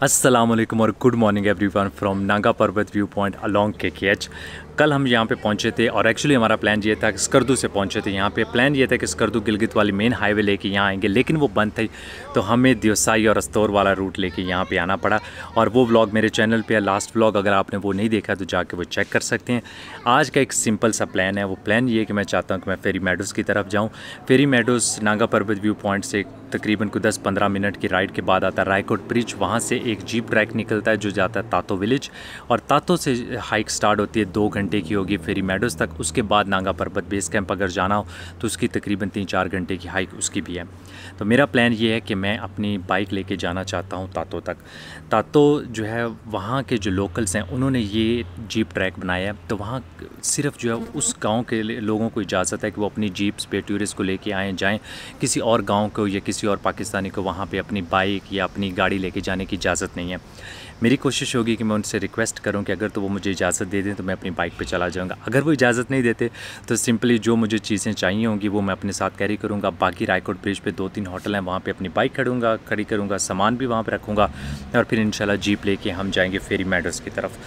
अस्सलाम वालेकुम और good morning everyone from Naga पर्वत व्यू पॉइंट अलोंग KKH। कल हम यहाँ पे पहुँचे थे और एक्चुअली हमारा प्लान ये था कि स्कर्दू से पहुँचे थे। यहाँ पे प्लान ये था कि स्कर्दू गिलगित वाली मेन हाईवे लेके यहाँ आएंगे, लेकिन वो बंद थी तो हमें दियोसाई और अस्तौर वाला रूट लेके यहाँ पे आना पड़ा। और वो व्लॉग मेरे चैनल पे है, लास्ट व्लॉग अगर आपने वो नहीं देखा तो जाके वो चेक कर सकते हैं। आज का एक सिंपल सा प्लान है। वो प्लान ये है कि मैं चाहता हूँ कि मैं फेरी मेडोज़ की तरफ जाऊँ। फेरी मेडोज़ नागा पर्वत व्यू पॉइंट से तकरीबन को 10-15 मिनट की राइड के बाद आता है रायकोट ब्रिज। वहाँ से एक जीप ट्रैक निकलता है जो जाता है तातो विलेज, और तातो से हाइक स्टार्ट होती है 2 घंटे की होगी फेरी मेडोज़ तक। उसके बाद नागा पर्वत बेस कैंप अगर जाना हो तो उसकी तकरीबन 3-4 घंटे की हाइक उसकी भी है। तो मेरा प्लान ये है कि मैं अपनी बाइक लेके जाना चाहता हूँ तातो तक। तातो जो है वहाँ के जो लोकल्स हैं उन्होंने ये जीप ट्रैक बनाया है, तो वहाँ सिर्फ जो है उस गांव के लोगों को इजाज़त है कि वो अपनी जीप्स पे टूरिस्ट को लेके आएँ जाएँ। किसी और गांव को या किसी और पाकिस्तानी को वहाँ पे अपनी बाइक या अपनी गाड़ी लेके जाने की इजाज़त नहीं है। मेरी कोशिश होगी कि मैं उनसे रिक्वेस्ट करूं कि अगर तो वो मुझे इजाज़त दे दें तो मैं अपनी बाइक पे चला जाऊंगा। अगर वो इजाज़त नहीं देते तो सिंपली जो मुझे चीज़ें चाहिए होंगी वो मैं अपने साथ कैरी करूंगा। बाकी रायकोट ब्रिज पे 2-3 होटल हैं, वहाँ पे अपनी बाइक खड़ी करूँगा, सामान भी वहाँ पे रखूँगा और फिर इंशाल्लाह जीप लेके हम जाएंगे फेरी मेडोज़ की तरफ।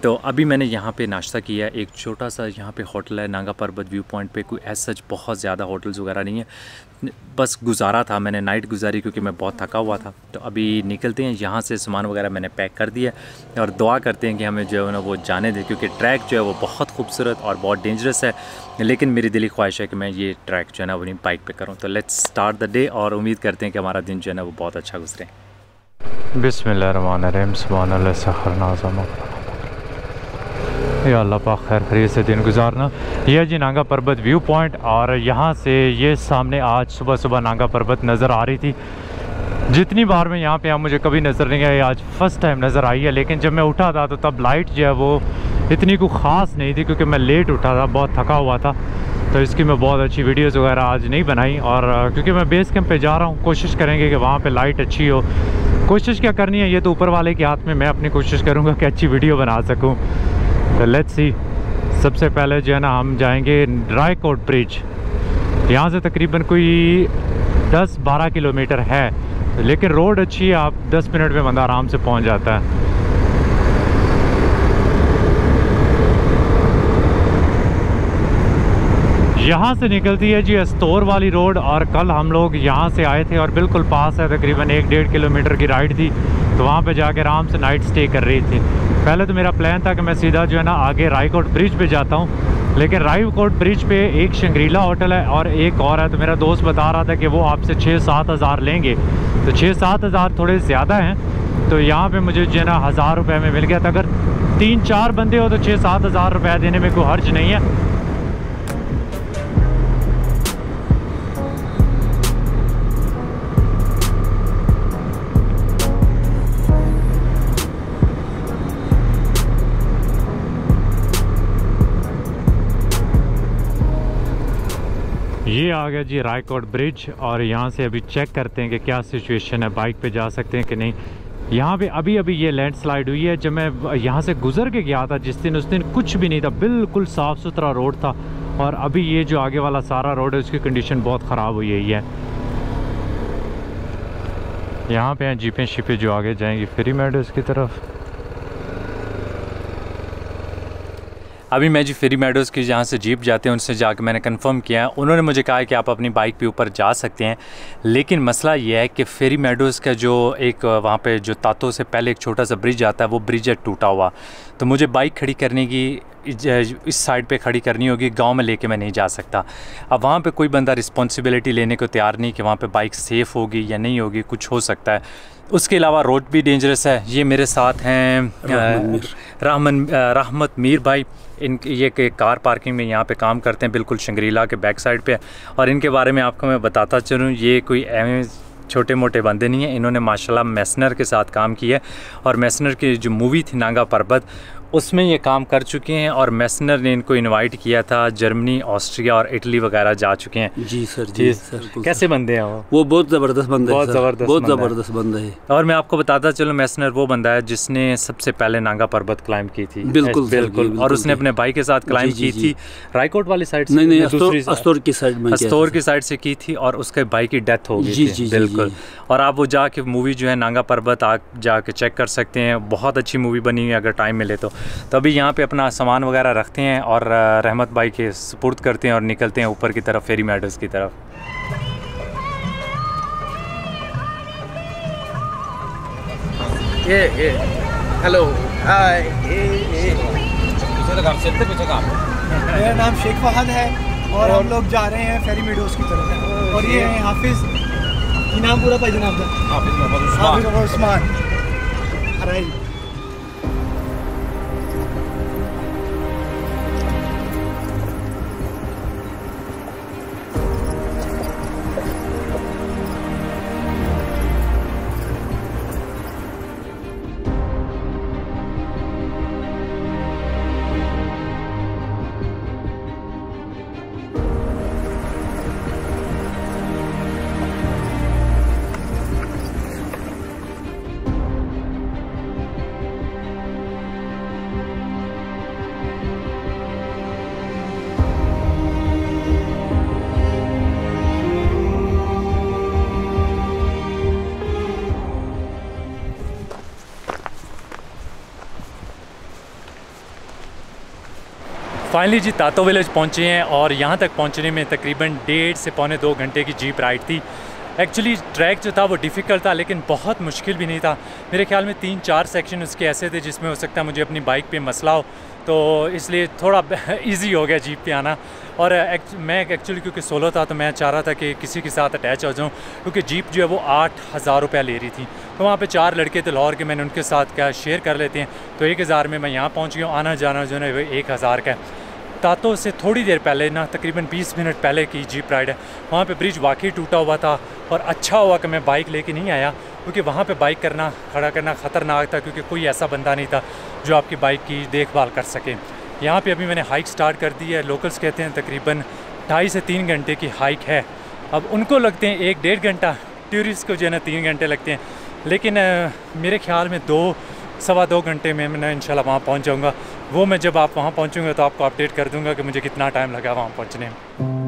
तो अभी मैंने यहाँ पे नाश्ता किया। एक छोटा सा यहाँ पे होटल है नागा पर्वत व्यू पॉइंट पे, कोई एज सच बहुत ज़्यादा होटल्स वगैरह नहीं है, बस गुजारा था, मैंने नाइट गुजारी क्योंकि मैं बहुत थका हुआ था। तो अभी निकलते हैं यहाँ से, सामान वगैरह मैंने पैक कर दिया और दुआ करते हैं कि हमें जो है ना वो जाने दें, क्योंकि ट्रैक जो है वो बहुत खूबसूरत और बहुत डेंजरस है, लेकिन मेरी दिली ख्वाहिश है कि मैं ये ट्रैक जो है ना वो अपनी बाइक पे करूँ। तो लेट्स स्टार्ट द डे और उम्मीद करते हैं कि हमारा दिन जो है ना वो बहुत अच्छा गुजरे। बिस्मिल्लाहिर्रहमानिर्रहीम, सुभानअल्लाह सखरना या अल्लाह पाक खैर खरीद से दिन गुजारना। यह जी नागा पर्वत व्यू पॉइंट, और यहाँ से ये सामने आज सुबह सुबह नागा पर्वत नज़र आ रही थी। जितनी बार मैं यहाँ पे आया मुझे कभी नज़र नहीं आई, आज फ़र्स्ट टाइम नज़र आई है। लेकिन जब मैं उठा था तो तब लाइट जो है वो इतनी कोई ख़ास नहीं थी, क्योंकि मैं लेट उठा था, बहुत थका हुआ था, तो इसकी मैं बहुत अच्छी वीडियोज़ वगैरह आज नहीं बनाई। और क्योंकि मैं बेस कैंप पे जा रहा हूँ, कोशिश करेंगे कि वहाँ पे लाइट अच्छी हो। कोशिश क्या करनी है ये तो ऊपर वाले के हाथ में, मैं अपनी कोशिश करूँगा कि अच्छी वीडियो बना सकूँ। तो लेट्स सी। सबसे पहले जो है ना हम जाएंगे रायकोट ब्रिज। यहाँ से तकरीबन कोई 10-12 किलोमीटर है, लेकिन रोड अच्छी है, आप 10 मिनट में बंदा आराम से पहुँच जाता है। यहाँ से निकलती है जी अस्तौर वाली रोड, और कल हम लोग यहाँ से आए थे और बिल्कुल पास है, तकरीबन 1-1.5 किलोमीटर की राइड थी। तो वहाँ पे जाके आराम से नाइट स्टे कर रही थी। पहले तो मेरा प्लान था कि मैं सीधा जो है ना आगे रायकोट ब्रिज पे जाता हूँ, लेकिन रायकोट ब्रिज पे एक शंग्रीला होटल है और एक और है। तो मेरा दोस्त बता रहा था कि वो आपसे 6-7 हज़ार लेंगे, तो 6-7 हज़ार थोड़े ज़्यादा हैं। तो यहाँ पे मुझे जो है ना 1000 रुपये में मिल गया था। अगर 3-4 बंदे हो तो 6-7 हज़ार रुपये देने में कोई हर्ज नहीं है। ये आ गया जी रायकोट ब्रिज, और यहाँ से अभी चेक करते हैं कि क्या सिचुएशन है, बाइक पे जा सकते हैं कि नहीं। यहाँ पे अभी ये लैंडस्लाइड हुई है। जब मैं यहाँ से गुजर के गया था जिस दिन, उस दिन कुछ भी नहीं था, बिल्कुल साफ़ सुथरा रोड था। और अभी ये जो आगे वाला सारा रोड है उसकी कंडीशन बहुत ख़राब हुई है। यहाँ पे हैं जीपें शिपें जो आगे जाएंगी फेरी मेडोज़ की तरफ। अभी मैं जी फेरी मेडोज़ की जहाँ से जीप जाते हैं उनसे जाकर मैंने कंफर्म किया है। उन्होंने मुझे कहा है कि आप अपनी बाइक पे ऊपर जा सकते हैं, लेकिन मसला ये है कि फेरी मेडोज़ का जो एक वहाँ पे जो तातो से पहले एक छोटा सा ब्रिज आता है, वो ब्रिज है टूटा हुआ। तो मुझे बाइक खड़ी करने की इस साइड पे खड़ी करनी होगी, गांव में लेके मैं नहीं जा सकता। अब वहाँ पे कोई बंदा रिस्पॉन्सिबिलिटी लेने को तैयार नहीं कि वहाँ पे बाइक सेफ़ होगी या नहीं होगी, कुछ हो सकता है। उसके अलावा रोड भी डेंजरस है। ये मेरे साथ हैं रहमत मीर भाई, ये कार पार्किंग में यहाँ पे काम करते हैं, बिल्कुल शंग्रीला के बैक साइड पे। और इनके बारे में आपको मैं बताता चलूँ, ये कोई एवं छोटे मोटे बंदे नहीं हैं। इन्होंने माशाल्लाह मैसनर के साथ काम किया है, और मैसनर की जो मूवी थी नागा पर्वत, उसमें ये काम कर चुके हैं और मेसनर ने इनको इनवाइट किया था। जर्मनी, ऑस्ट्रिया और इटली वगैरह जा चुके हैं। जी सर, जी सर। कैसे बंदे हैं वो बहुत ज़बरदस्त बंदा है, बहुत ज़बरदस्त बंदा है। और मैं आपको बताता चलूँ, मेसनर वो बंदा है जिसने सबसे पहले नांगा पर्वत क्लाइंब की थी। बिल्कुल बिल्कुल। और उसने अपने भाई के साथ क्लाइंब की थी रायकोट वाली साइड से, नहीं, अस्तौर की साइड में, अस्तौर की साइड से की थी और उसके भाई की डेथ हो गई थी। बिल्कुल। और आप वो जाके मूवी जो है नांगा पर्वत जाके चेक कर सकते हैं, बहुत अच्छी मूवी बनी है अगर टाइम मिले तो। अभी यहाँ पे अपना सामान वगैरह रखते हैं और रहमत भाई के सुपुर्द करते हैं और निकलते हैं ऊपर की तरफ, फेरी मेडोज़ की तरफ। ये हेलो, हाय। मेरा नाम शेख फहद है और हम लोग जा रहे हैं फेरी मेडोज़ की तरफ। और ये हैं हाफिज़, ये नाम पूरा भाई जनाब का, हाफिज़ मोहम्मद उस्मान। फाइनली जी तातो विलेज पहुँचे हैं और यहाँ तक पहुँचने में तकरीबन 1.5 से पौने 2 घंटे की जीप राइड थी। एक्चुअली ट्रैक जो था वो डिफ़िकल्ट था लेकिन बहुत मुश्किल भी नहीं था। मेरे ख्याल में 3-4 सेक्शन उसके ऐसे थे जिसमें हो सकता है मुझे अपनी बाइक पे मसला हो, तो इसलिए थोड़ा इजी हो गया जीप पे आना। और मैं एक्चुअली क्योंकि सोलो था तो मैं चाह रहा था कि किसी के साथ अटैच हो जाऊँ, क्योंकि जीप जो है वो 8,000 रुपये ले रही थी। तो वहाँ पे 4 लड़के थे लाहौर के, मैंने उनके साथ क्या शेयर कर लेते हैं, तो 1,000 में मैं यहाँ पहुँच गया हूँ। आना जाना जो है वो 1,000 का है। तातो से थोड़ी देर पहले ना, तकरीबन 20 मिनट पहले की जीप राइड है। वहाँ पे ब्रिज वाकई टूटा हुआ था और अच्छा हुआ कि मैं बाइक लेके नहीं आया, क्योंकि वहाँ पे बाइक खड़ा करना ख़तरनाक था, क्योंकि कोई ऐसा बंदा नहीं था जो आपकी बाइक की देखभाल कर सके। यहाँ पे अभी मैंने हाइक स्टार्ट कर दी है। लोकल्स कहते हैं तकरीबन 2.5 से 3 घंटे की हाइक है। अब उनको लगते हैं 1-1.5 घंटा, टूरिस्ट को जो है ना 3 घंटे लगते हैं, लेकिन मेरे ख्याल में 2-2.25 घंटे में मैं इंशाल्लाह वहाँ पहुँच जाऊँगा। वो मैं जब आप वहाँ पहुँचूँगा तो आपको अपडेट कर दूँगा कि मुझे कितना टाइम लगा वहाँ पहुँचने में।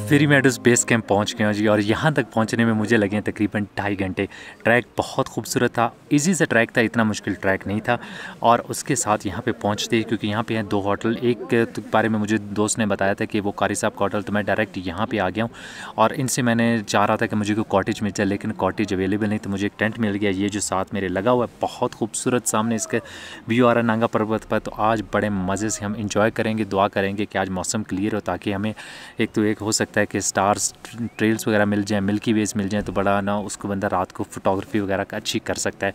फेरी मेडोज़ बेस कैंप पहुंच गए हैं जी, और यहाँ तक पहुंचने में मुझे लगे तकरीबन 2.5 घंटे। ट्रैक बहुत खूबसूरत था, इजी सा ट्रैक था, इतना मुश्किल ट्रैक नहीं था। और उसके साथ यहाँ पे पहुँचते ही, क्योंकि यहाँ पे हैं 2 होटल, एक के बारे में मुझे दोस्त ने बताया था कि वो कारी साहब का होटल, तो मैं डायरेक्ट यहाँ पे आ गया हूँ। और इनसे मैंने चाह रहा था कि मुझे कोई कॉटेज मिल जाए, लेकिन कॉटेज अवेलेबल नहीं, तो मुझे एक टेंट मिल गया, ये जो साथ मेरे लगा हुआ है। बहुत खूबसूरत सामने इसका व्यू आ रहा है नांगा पर्वत पर। तो आज बड़े मज़े से हम इंजॉय करेंगे, दुआ करेंगे कि आज मौसम क्लियर हो, ताकि हमें एक हो सकता है कि स्टार्स ट्रेल्स वगैरह मिल जाएं, मिल्की वेज मिल जाएं, तो बड़ा ना उसको बंदा रात को फोटोग्राफी वगैरह अच्छी कर सकता है।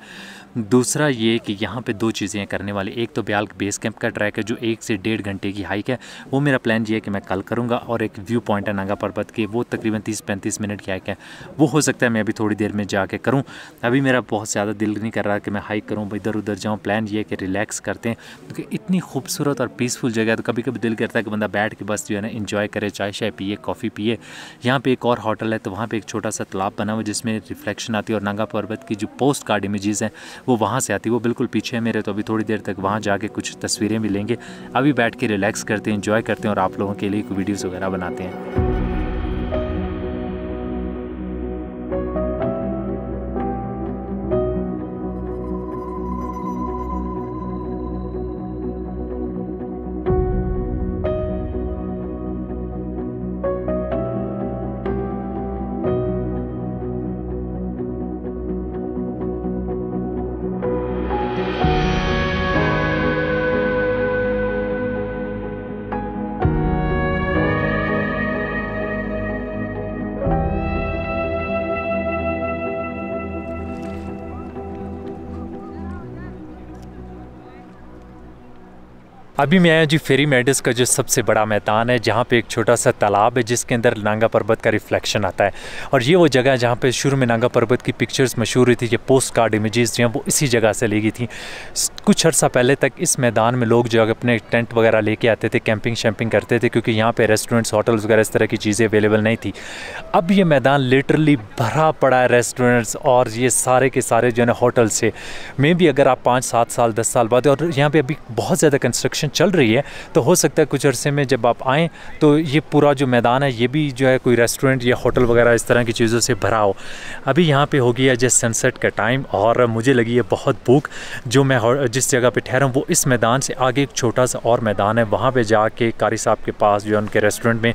दूसरा ये कि यहाँ पे 2 चीज़ें करने वाली, एक तो ब्याल बेस कैंप का ट्रैक है जो 1 से 1.5 घंटे की हाइक है, वो मेरा प्लान ये है कि मैं कल करूँगा। और एक व्यू पॉइंट है नांगा पर्वत के, वो तकरीबन 30-35 मिनट की हाइक है, वो हो सकता है मैं अभी थोड़ी देर में जाके करूँ। अभी मेरा बहुत ज़्यादा दिल नहीं कर रहा कि मैं हाइक करूँ, इधर उधर जाऊँ। प्लान ये है कि रिलैक्स करते हैं, क्योंकि इतनी खूबसूरत और पीसफुल जगह है, तो कभी कभी दिल करता है कि बंदा बैठ के बस जो है ना इंजॉय करे, चाय शाय पिए, कॉफ़ी पिए। यहाँ पे एक और होटल है, तो वहाँ पे एक छोटा सा तालाब बना हुआ जिसमें रिफ्लेक्शन आती है, और नांगा पर्वत की जो पोस्ट कार्ड इमेजेस हैं वो वहाँ से आती है, वो बिल्कुल पीछे है मेरे। तो अभी थोड़ी देर तक वहाँ जाके कुछ तस्वीरें भी लेंगे। अभी बैठ के रिलैक्स करते हैं, एंजॉय करते हैं और आप लोगों के लिए वीडियोज़ वगैरह बनाते हैं। अभी मैं आया जी फेरी मेडोज़ का जो सबसे बड़ा मैदान है, जहाँ पे एक छोटा सा तालाब है जिसके अंदर नांगा पर्वत का रिफ्लेक्शन आता है। और ये वो जगह है जहाँ पे शुरू में नांगा पर्वत की पिक्चर्स मशहूर हुई थी, ये पोस्ट कार्ड इमेजेस जो हैं वो इसी जगह से ली गई थी। कुछ अर्सा पहले तक इस मैदान में लोग जो है अपने टेंट वगैरह लेके आते थे, कैंपिंग शैम्पिंग करते थे, क्योंकि यहाँ पर रेस्टोरेंट्स, होटल्स वगैरह इस तरह की चीज़ें अवेलेबल नहीं थी। अब ये मैदान लिटरली भरा पड़ा है रेस्टोरेंट्स और ये सारे के सारे जो है ना होटल से। मे भी अगर आप 5-7 साल 10 साल बाद, और यहाँ पे अभी बहुत ज़्यादा कंस्ट्रक्शन चल रही है, तो हो सकता है कुछ अरसे में जब आप आएँ तो ये पूरा जो मैदान है ये भी जो है कोई रेस्टोरेंट या होटल वगैरह इस तरह की चीज़ों से भरा हो। अभी यहाँ पे हो गया है जस्ट सनसेट का टाइम और मुझे लगी है बहुत भूख। जो मैं जिस जगह पे ठहरा हूँ वो इस मैदान से आगे एक छोटा सा और मैदान है, वहाँ पे जाके कारी साहब के पास जो है उनके रेस्टोरेंट में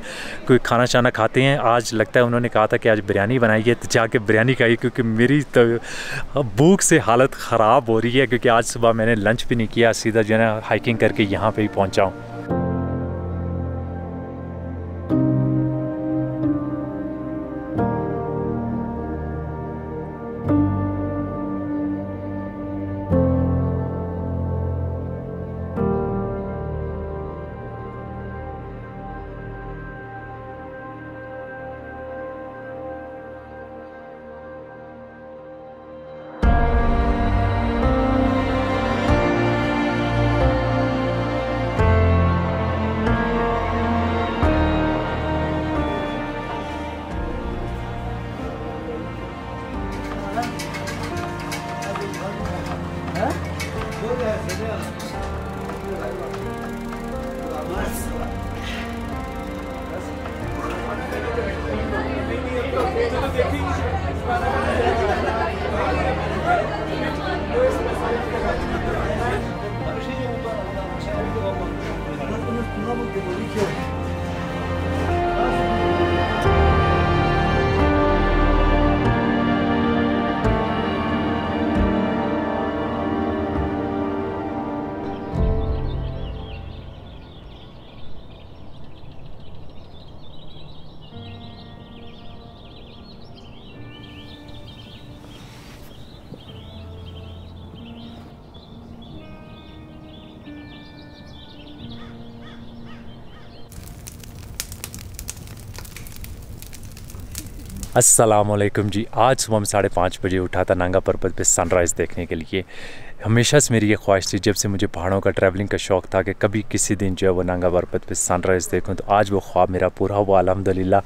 कोई खाना शाना खाते हैं। आज लगता है उन्होंने कहा था कि आज बिरयानी बनाई है, तो जाके बिरयानी खाई, क्योंकि मेरी तो भूख से हालत ख़राब हो रही है, क्योंकि आज सुबह मैंने लंच भी नहीं किया, सीधा जो है ना हाइकिंग करके यहाँ पे ही पहुँचा हूँ। अस्सलामुअलैकुम जी। आज सुबह में 5:30 बजे उठा था नांगा पर्वत पे सनराइज़ देखने के लिए। हमेशा से मेरी ये ख्वाहिश थी, जब से मुझे पहाड़ों का ट्रैवलिंग का शौक़ था, कि कभी किसी दिन जो है वो नांगा पर्वत पे सनराइज़ देखूं। तो आज वो ख्वाब मेरा पूरा हुआ अल्हम्दुलिल्लाह।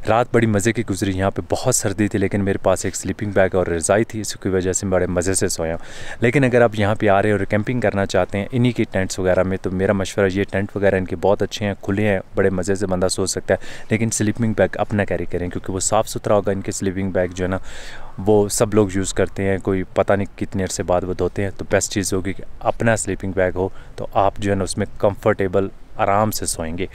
रात बड़ी मज़े की गुजरी, यहाँ पे बहुत सर्दी थी, लेकिन मेरे पास एक स्लीपिंग बैग और रज़ाई थी, इसकी वजह से बड़े मज़े से सोया। लेकिन अगर आप यहाँ पे आ रहे हैं और कैंपिंग करना चाहते हैं इन्हीं की टेंट्स वगैरह में, तो मेरा मशवरा, ये टेंट वगैरह इनके बहुत अच्छे हैं, खुले हैं, बड़े मज़े से बंदा सो सकता है। लेकिन स्लीपिंग बैग अपना कैरी करें, क्योंकि वो साफ़ सुथरा होगा। इनके स्लीपिंग बैग जो है ना वो सब लोग यूज़ करते हैं, कोई पता नहीं कितने अरसे बाद वो धोते हैं। तो बेस्ट चीज़ होगी कि अपना स्लीपिंग बैग हो, तो आप जो है ना उसमें कंफर्टेबल आराम से सोएंगे।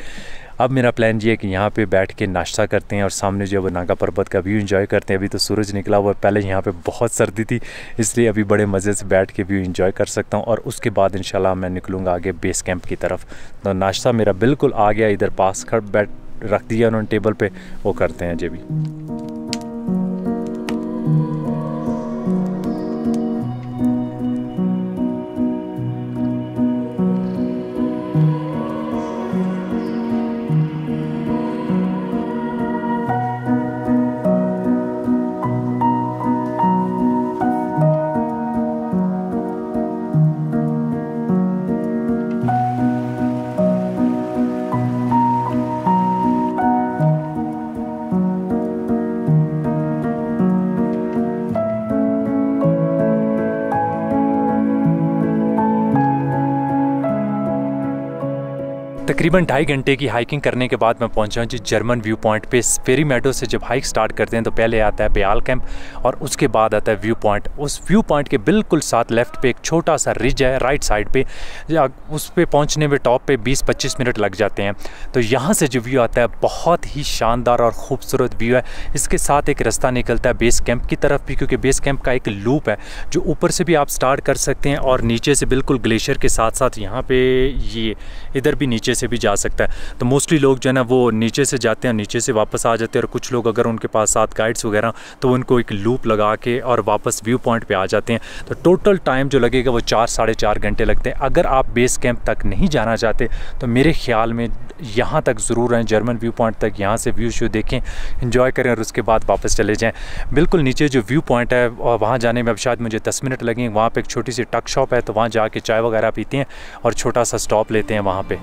अब मेरा प्लान ये है कि यहाँ पे बैठ के नाश्ता करते हैं और सामने जो है वो नांगा पर्वत का व्यू एंजॉय करते हैं। अभी तो सूरज निकला हुआ है, पहले यहाँ पे बहुत सर्दी थी, इसलिए अभी बड़े मज़े से बैठ के व्यू एंजॉय कर सकता हूँ। और उसके बाद इंशाल्लाह मैं निकलूँगा आगे बेस कैंप की तरफ। तो नाश्ता मेरा बिल्कुल आ गया, इधर पास खड़ बैठ रख दिया उन्होंने टेबल पर, वो करते हैं जी भी। तकरीबन 2.5 घंटे की हाइकिंग करने के बाद मैं पहुंचा जी जर्मन व्यू पॉइंट पे। फेरी मेडो से जब हाइक स्टार्ट करते हैं तो पहले आता है बयाल कैंप और उसके बाद आता है व्यू पॉइंट। उस व्यू पॉइंट के बिल्कुल साथ लेफ़्ट पे एक छोटा सा रिज है राइट साइड पे, उस पे पहुंचने में टॉप पे 20-25 मिनट लग जाते हैं। तो यहाँ से जो व्यू आता है बहुत ही शानदार और ख़ूबसूरत व्यू है। इसके साथ एक रास्ता निकलता है बेस कैंप की तरफ भी, क्योंकि बेस कैंप का एक लूप है जो ऊपर से भी आप स्टार्ट कर सकते हैं और नीचे से बिल्कुल ग्लेशियर के साथ साथ यहाँ पे ये इधर भी नीचे से भी जा सकता है। तो मोस्टली लोग जो है ना वो नीचे से जाते हैं, नीचे से वापस आ जाते हैं, और कुछ लोग अगर उनके पास साथ गाइड्स वगैरह तो उनको एक लूप लगा के और वापस व्यू पॉइंट पे आ जाते हैं। तो टोटल टाइम जो लगेगा वो 4 साढ़े 4 घंटे लगते हैं। अगर आप बेस कैंप तक नहीं जाना चाहते तो मेरे ख्याल में यहाँ तक ज़रूर आएँ, जर्मन व्यू पॉइंट तक, यहाँ से व्यू शो देखें, एंजॉय करें और उसके बाद वापस चले जाएँ। बिल्कुल नीचे जो व्यू पॉइंट है और वहाँ जाने में अब शायद मुझे 10 मिनट लगेंगे। वहाँ पे एक छोटी सी टक शॉप है, तो वहाँ जाके चाय वगैरह पीते हैं और छोटा सा स्टॉप लेते हैं वहाँ पे।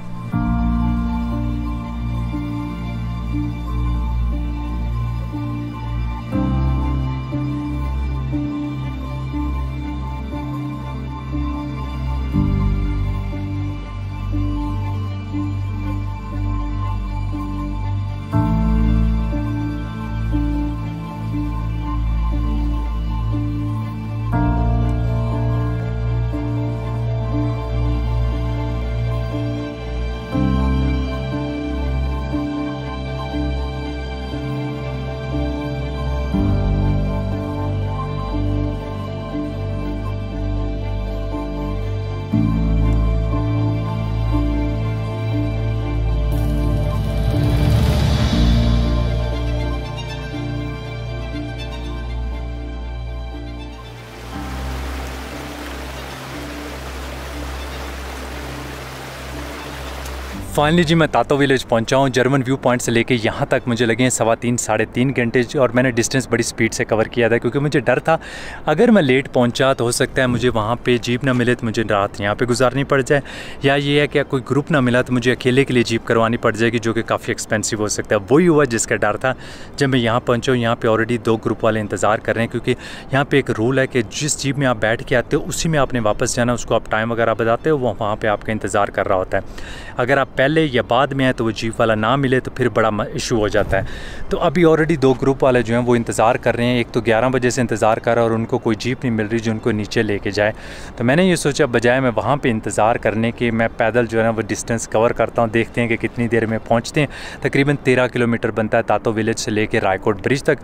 फाइनली जी मैं तातो विलेज पहुंचा हूँ। जर्मन व्यू पॉइंट से लेके यहाँ तक मुझे लगे हैं 3.25 साढ़े 3 घंटे, और मैंने डिस्टेंस बड़ी स्पीड से कवर किया था क्योंकि मुझे डर था अगर मैं लेट पहुँचा तो हो सकता है मुझे वहाँ पे जीप ना मिले तो मुझे रात यहाँ पे गुजारनी पड़ जाए, या ये है कि कोई ग्रुप ना मिला तो मुझे अकेले के लिए जीप करवानी पड़ जाएगी जो कि काफ़ी एक्सपेंसिव हो सकता है। वही हुआ जिसका डर था। जब मैं यहाँ पहुँचा हूँ, यहाँ पर ऑलरेडी 2 ग्रुप वाले इंतज़ार कर रहे हैं, क्योंकि यहाँ पर एक रूल है कि जिस जीप में आप बैठ के आते हो उसी में आपने वापस जाना, उसको आप टाइम वगैरह बताते हो, वो वहाँ पर आपका इंतज़ार कर रहा होता है। अगर आप पहले या बाद में तो वो जीप वाला ना मिले तो फिर बड़ा इशू हो जाता है। तो अभी ऑलरेडी 2 ग्रुप वाले जो हैं वो इंतज़ार कर रहे हैं। एक तो 11 बजे से इंतज़ार कर रहा है और उनको कोई जीप नहीं मिल रही जो उनको नीचे लेके जाए। तो मैंने ये सोचा बजाय मैं वहाँ पे इंतज़ार करने के मैं पैदल जो है ना वो डिस्टेंस कवर करता हूँ, देखते हैं कि कितनी देर में पहुँचते हैं। तकरीबन 13 किलोमीटर बनता है तातो विलेज से लेके रायकोट ब्रिज तक।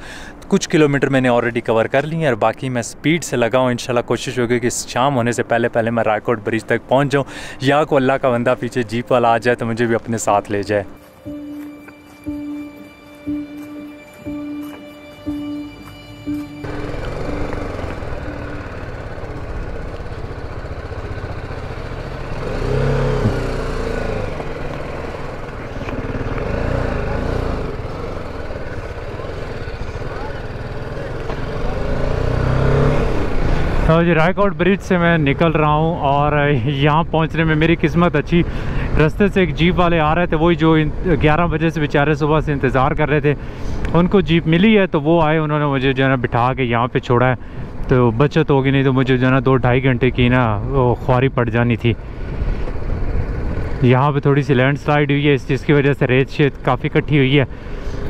कुछ किलोमीटर मैंने ऑलरेडी कवर कर लिए और बाकी मैं स्पीड से लगा हूँ। इंशाल्लाह कोशिश होगी कि शाम होने से पहले मैं रायकोट ब्रिज तक पहुँच जाऊँ, या को अल्लाह का बंदा पीछे जीप वाला आ जाए तो मुझे भी अपने साथ ले जाए। तो जी रायकोट ब्रिज से मैं निकल रहा हूँ और यहाँ पहुँचने में मेरी किस्मत अच्छी। रास्ते से एक जीप वाले आ रहे थे, वही जो 11 बजे से बेचारे सुबह से इंतज़ार कर रहे थे, उनको जीप मिली है तो वो आए, उन्होंने मुझे जो है ना बिठा के यहाँ पे छोड़ा है। तो बचत होगी, नहीं तो मुझे जो है ना 2-2.5 घंटे की ना वो ख्वारी पड़ जानी थी। यहाँ पे थोड़ी सी लैंडस्लाइड हुई है, इस चीज़ की वजह से रेत शेत काफ़ी इकट्ठी हुई है।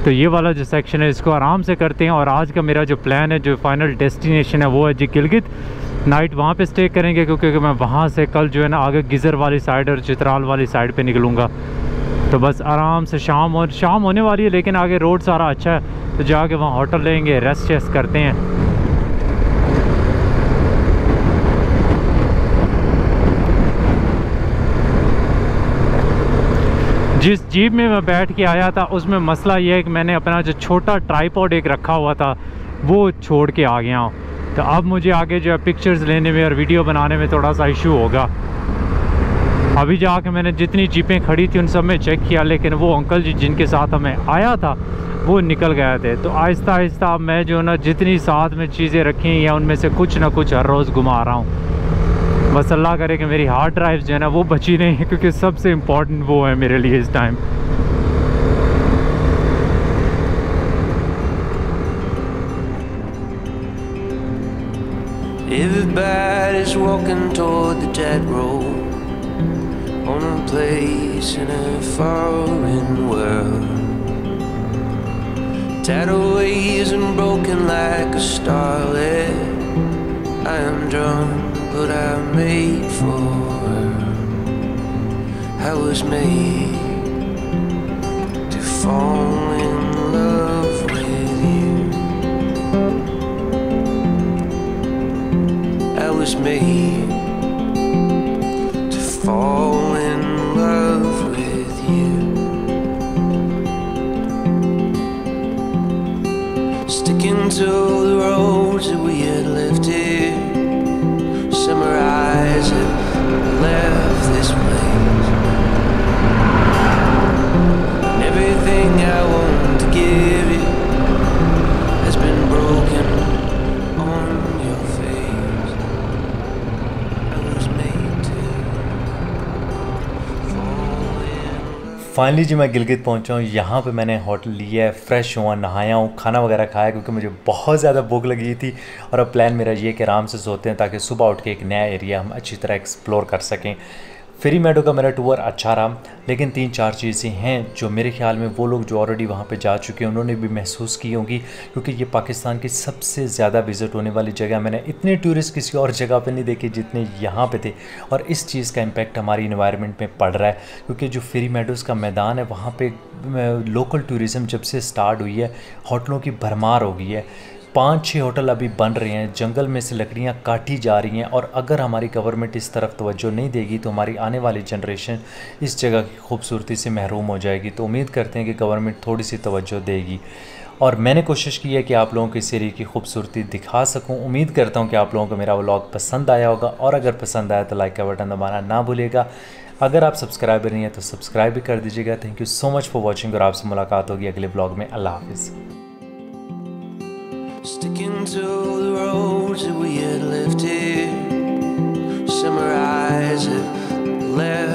तो ये वाला जो सेक्शन है इसको आराम से करते हैं। और आज का मेरा जो प्लान है, जो फाइनल डेस्टिनेशन है वो है जी गिलगित। नाइट वहाँ पे स्टे करेंगे क्योंकि मैं वहाँ से कल जो है ना आगे गिज़र वाली साइड और चित्राल वाली साइड पे निकलूँगा। तो बस आराम से शाम होने वाली है, लेकिन आगे रोड सारा अच्छा है तो जाके वहाँ होटल लेंगे, रेस्ट करते हैं। जिस जीप में मैं बैठ के आया था उसमें मसला ये है कि मैंने अपना जो छोटा ट्राइपॉड एक रखा हुआ था वो छोड़ के आ गया हूँ। तो अब मुझे आगे जो है पिक्चर्स लेने में और वीडियो बनाने में थोड़ा सा इशू होगा। अभी जाके मैंने जितनी जीपें खड़ी थी उन सब में चेक किया, लेकिन वो अंकल जी जिनके साथ हमें आया था वो निकल गए थे। तो आहिस्ता आहिस्ता मैं जो ना जितनी साथ में चीज़ें रखी हैं उनमें से कुछ ना कुछ हर रोज़ घुमा रहा हूँ। बस अल्लाह करे कि मेरी हार्ड ड्राइव जो है ना वो बची नहीं है, क्योंकि सबसे इम्पोर्टेंट वो है मेरे लिए इस time. Everybody's walking toward the dead road, on a place in a foreign world. Tidal waves and broken like a starlet. I am drunk, but I'm made for her. I was made to fall in love with you. I was made to fall in love with to the roads that we had left here. Summer eyes have left this place, and everything I want to give you has been broken on your face. I was made to fall in love. Finally जी मैं गिलगित पहुंचा हूँ। यहाँ पे मैंने hotel लिया है, fresh हुआ, नहाया हूँ, खाना वगैरह खाया क्योंकि मुझे बहुत ज़्यादा भूख लगी थी। और अब प्लान मेरा ये कि आराम से सोते हैं ताकि सुबह उठ के एक नया एरिया हम अच्छी तरह एक्सप्लोर कर सकें। फेरी मेडो का मेरा टूर अच्छा रहा, लेकिन 3-4 चीज़ें हैं जो मेरे ख्याल में वो लोग जो ऑलरेडी वहाँ पे जा चुके हैं उन्होंने भी महसूस की होंगी, क्योंकि ये पाकिस्तान की सबसे ज़्यादा विज़िट होने वाली जगह। मैंने इतने टूरिस्ट किसी और जगह पे नहीं देखे जितने यहाँ पे थे, और इस चीज़ का इम्पैक्ट हमारी इन्वायरमेंट में पड़ रहा है, क्योंकि जो फेरी मेडोज़ का मैदान है वहाँ पर लोकल टूरिज़म जब से स्टार्ट हुई है होटलों की भरमार हो गई है। 5-6 होटल अभी बन रहे हैं, जंगल में से लकड़ियाँ काटी जा रही हैं, और अगर हमारी गवर्नमेंट इस तरफ तवज्जो नहीं देगी तो हमारी आने वाली जनरेशन इस जगह की खूबसूरती से महरूम हो जाएगी। तो उम्मीद करते हैं कि गवर्नमेंट थोड़ी सी तवज्जो देगी, और मैंने कोशिश की है कि आप लोगों को इस एरिया की खूबसूरती दिखा सकूं। उम्मीद करता हूं कि आप लोगों को मेरा व्लॉग पसंद आया होगा, और अगर पसंद आया तो लाइक का बटन दबाना ना भूलिएगा। अगर आप सब्सक्राइबर नहीं हैं तो सब्सक्राइब भी कर दीजिएगा। Thank you so much for watching, और आपसे मुलाकात होगी अगले ब्लॉग में। अल्लाह हाफिज़। Sticking to the roads that we had left here. Summer eyes have left